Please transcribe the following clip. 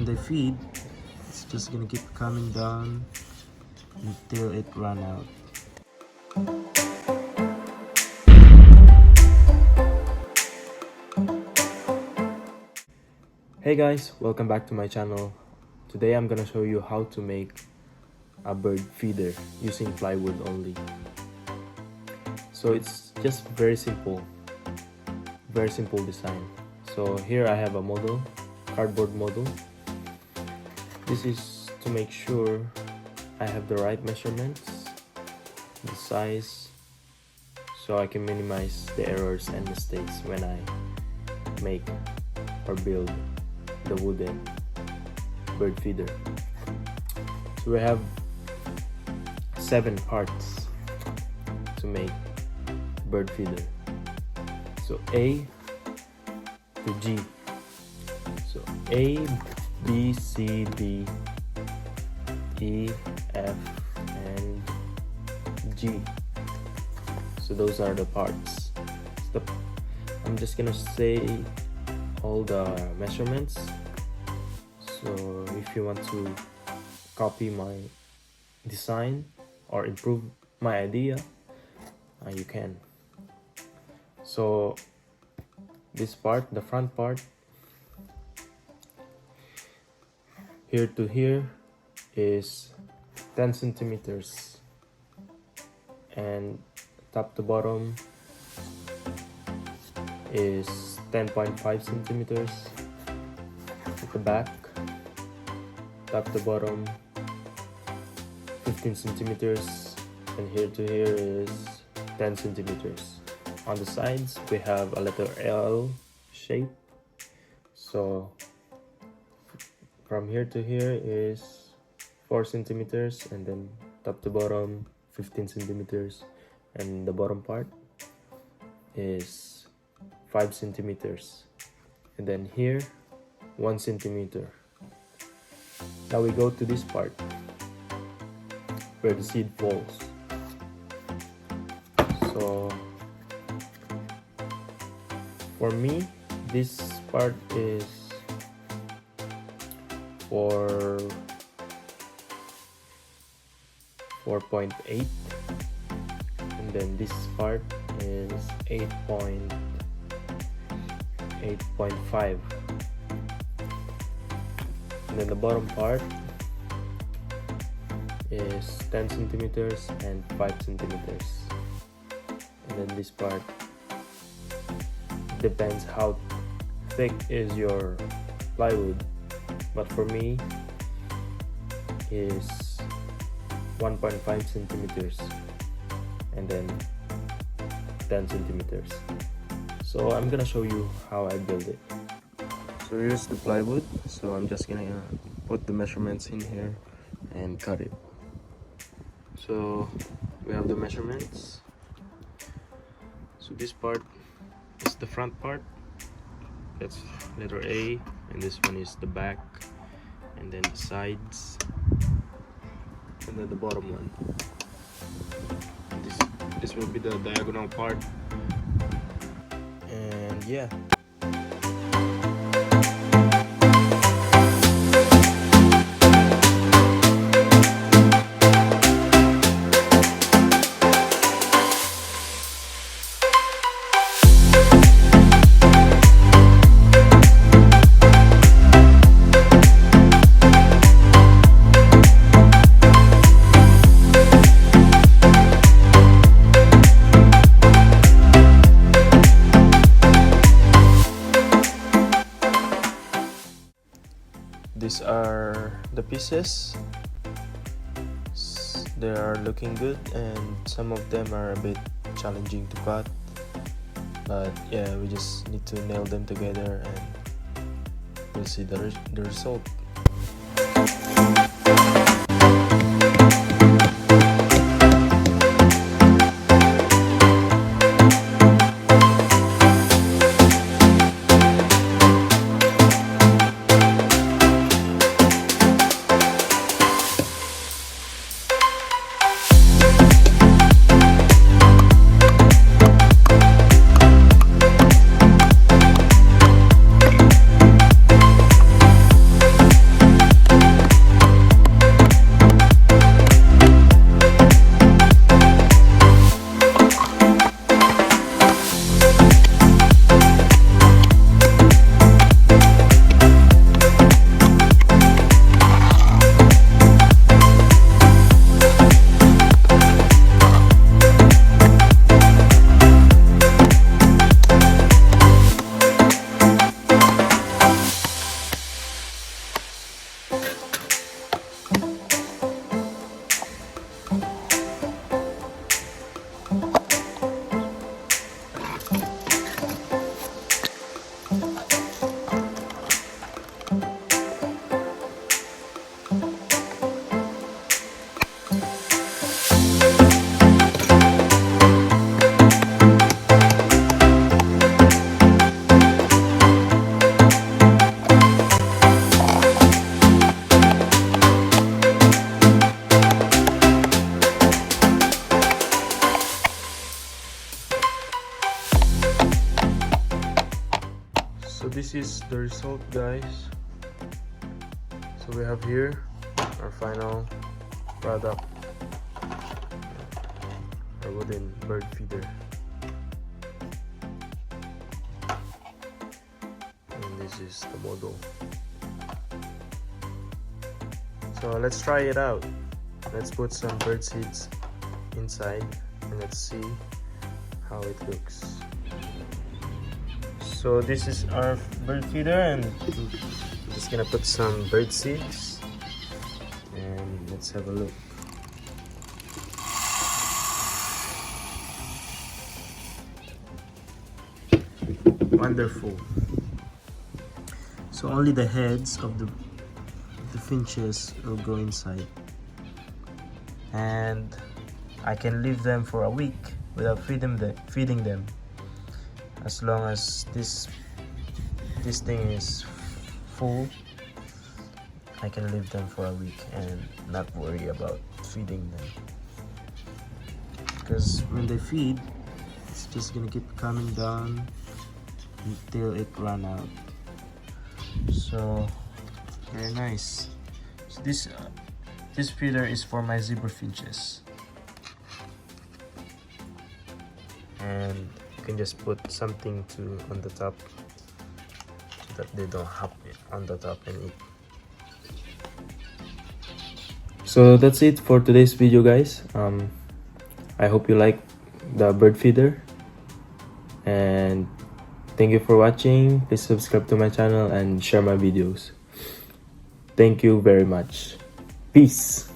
the feed, it's just gonna keep coming down until it run out. Hey guys, welcome back to my channel. Today I'm gonna show you how to make a bird feeder using plywood only. So it's just very simple design. So here I have a model, cardboard model. This is to make sure I have the right measurements, the size, so I can minimize the errors and mistakes when I make or build the wooden bird feeder. So we have 7 parts to make bird feeder. So A to G. So A, B, C, D, E, F, and G. So those are the parts. I'm just gonna say all the measurements. So if you want to copy my design or improve my idea, you can. So this part, the front part, here to here is 10 centimeters, and top to bottom is 10.5 centimeters. At the back, top to bottom 15 centimeters, and here to here is 10 centimeters. On the sides we have a letter L shape, so from here to here is 4 centimeters, and then top to bottom 15 centimeters, and the bottom part is 5 centimeters, and then here 1 centimeter. Now we go to this part where the seed falls. So for me, this part is for 4.8, and then this part is 8.5, and then the bottom part is 10 centimeters and 5 centimeters, and then this part depends how thick is your plywood, but for me is 1.5 centimeters and then 10 centimeters. So I'm gonna show you how I build it. So here's the plywood, so I'm just gonna put the measurements in here and cut it. So we have the measurements. So this part is the front part, that's letter A, and this one is the back, and then the sides, and then the bottom one. This will be the diagonal part, and yeah. These are the pieces. They are looking good, and some of them are a bit challenging to cut, but yeah, we just need to nail them together and we'll see the result. this is the result, guys. So we have here our final product, our wooden bird feeder. And this is the model. So let's try it out. Let's put some bird seeds inside and let's see how it looks. So this is our bird feeder, and I'm just gonna put some bird seeds and let's have a look. Wonderful. So only the heads of the finches will go inside, and I can leave them for a week without feeding them, as long as this thing is full. I can leave them for a week and not worry about feeding them, because when they feed, it's just gonna keep coming down until it run out. So very nice. So this feeder is for my zebra finches, and you can just put something on the top so that they don't hop on the top and eat. So that's it for today's video, guys. I hope you like the bird feeder, and thank you for watching. Please subscribe to my channel and share my videos. Thank you very much. Peace.